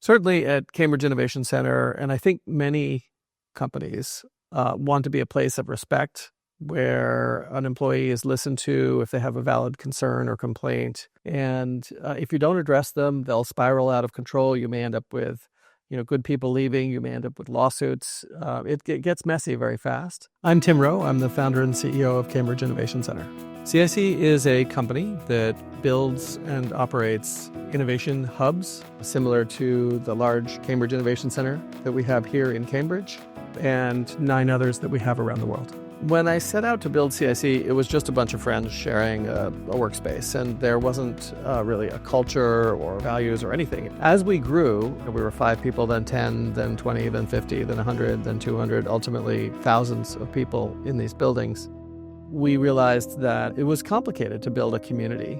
Certainly at Cambridge Innovation Center, and I think many companies want to be a place of respect where an employee is listened to if they have a valid concern or complaint. And if you don't address them, they'll spiral out of control. You may end up with good people leaving. You may end up with lawsuits. It gets messy very fast. I'm Tim Rowe. I'm the founder and CEO of Cambridge Innovation Center. CIC is a company that builds and operates innovation hubs, similar to the large Cambridge Innovation Center that we have here in Cambridge and 9 others that we have around the world. When I set out to build CIC, it was just a bunch of friends sharing a workspace, and there wasn't really a culture or values or anything. As we grew, we were 5 people, then 10, then 20, then 50, then 100, then 200, ultimately thousands of people in these buildings. We realized that it was complicated to build a community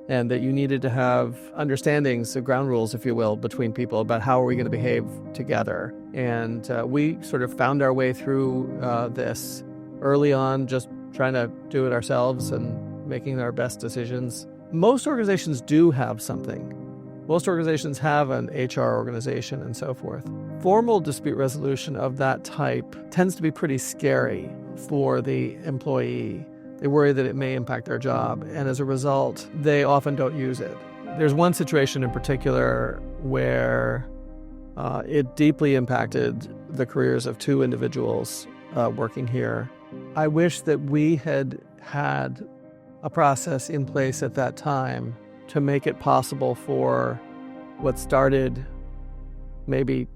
and that you needed to have understandings, ground rules, if you will, between people about how are we going to behave together. And we sort of found our way through this early on, just trying to do it ourselves and making our best decisions. Most organizations do have something. Most organizations have an HR organization and so forth. Formal dispute resolution of that type tends to be pretty scary for the employee. They worry that it may impact their job, and as a result, they often don't use it. There's one situation in particular where it deeply impacted the careers of 2 individuals working here. I wish that we had had a process in place at that time to make it possible for what started maybe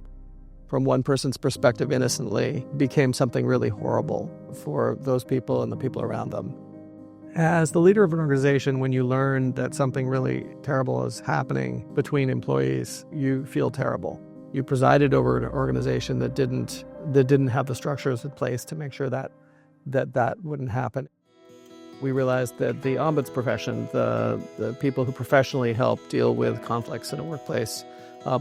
from one person's perspective innocently became something really horrible for those people and the people around them. As the leader of an organization, when you learn that something really terrible is happening between employees, you feel terrible. You presided over an organization that didn't have the structures in place to make sure that wouldn't happen. We realized that the Ombuds profession, the people who professionally help deal with conflicts in a workplace,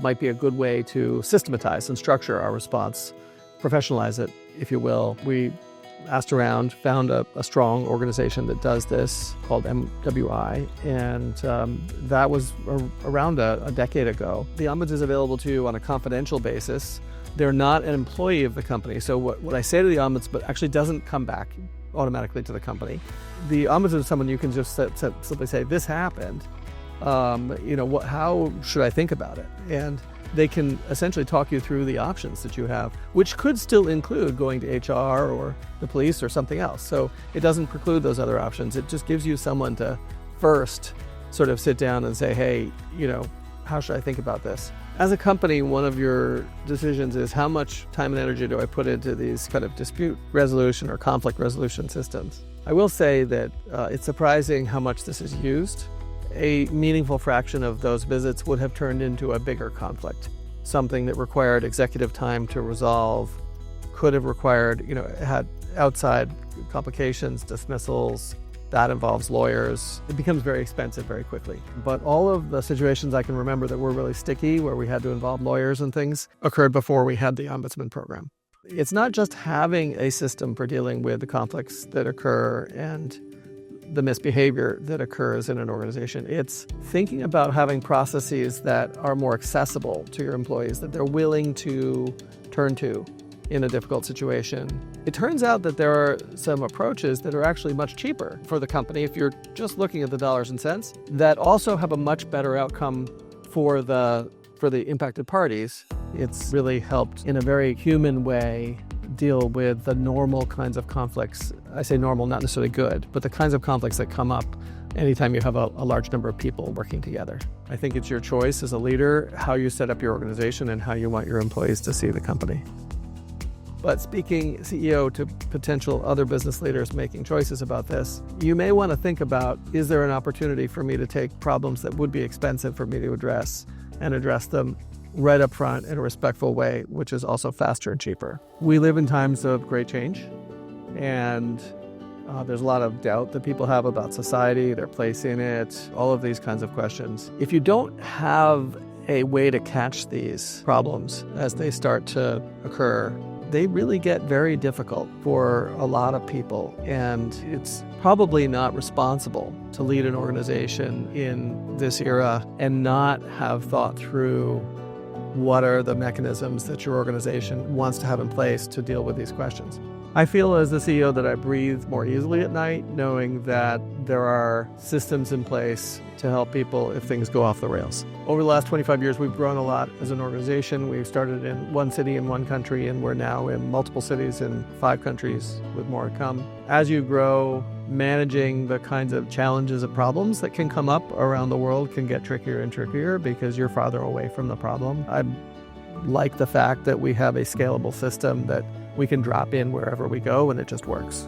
might be a good way to systematize and structure our response, professionalize it, if you will. We asked around, found a strong organization that does this called MWI, and that was around a decade ago. The Ombuds is available to you on a confidential basis. They're not an employee of the company, so what I say to the Ombuds but actually doesn't come back automatically to the company. The Ombuds is someone you can just simply say, this happened. How should I think about it? And they can essentially talk you through the options that you have, which could still include going to HR or the police or something else. So it doesn't preclude those other options. It just gives you someone to first sort of sit down and say, hey, how should I think about this? As a company, one of your decisions is how much time and energy do I put into these kind of dispute resolution or conflict resolution systems? I will say that it's surprising how much this is used. A meaningful fraction of those visits would have turned into a bigger conflict. Something that required executive time to resolve could have required, had outside complications, dismissals. That involves lawyers. It becomes very expensive very quickly. But all of the situations I can remember that were really sticky, where we had to involve lawyers and things, occurred before we had the Ombudsman program. It's not just having a system for dealing with the conflicts that occur and the misbehavior that occurs in an organization. It's thinking about having processes that are more accessible to your employees, that they're willing to turn to in a difficult situation. It turns out that there are some approaches that are actually much cheaper for the company if you're just looking at the dollars and cents, that also have a much better outcome for the impacted parties. It's really helped in a very human way deal with the normal kinds of conflicts. I say normal, not necessarily good, but the kinds of conflicts that come up anytime you have a large number of people working together. I think it's your choice as a leader how you set up your organization and how you want your employees to see the company. But speaking CEO to potential other business leaders making choices about this, you may want to think about, is there an opportunity for me to take problems that would be expensive for me to address and address them right up front in a respectful way, which is also faster and cheaper. We live in times of great change, and there's a lot of doubt that people have about society, their place in it, all of these kinds of questions. If you don't have a way to catch these problems as they start to occur, they really get very difficult for a lot of people, and it's probably not responsible to lead an organization in this era and not have thought through what are the mechanisms that your organization wants to have in place to deal with these questions. I feel as the CEO that I breathe more easily at night, knowing that there are systems in place to help people if things go off the rails. Over the last 25 years, we've grown a lot as an organization. We started in one city in one country, and we're now in multiple cities in 5 countries with more to come. As you grow, managing the kinds of challenges and problems that can come up around the world can get trickier and trickier because you're farther away from the problem. I like the fact that we have a scalable system that we can drop in wherever we go and it just works.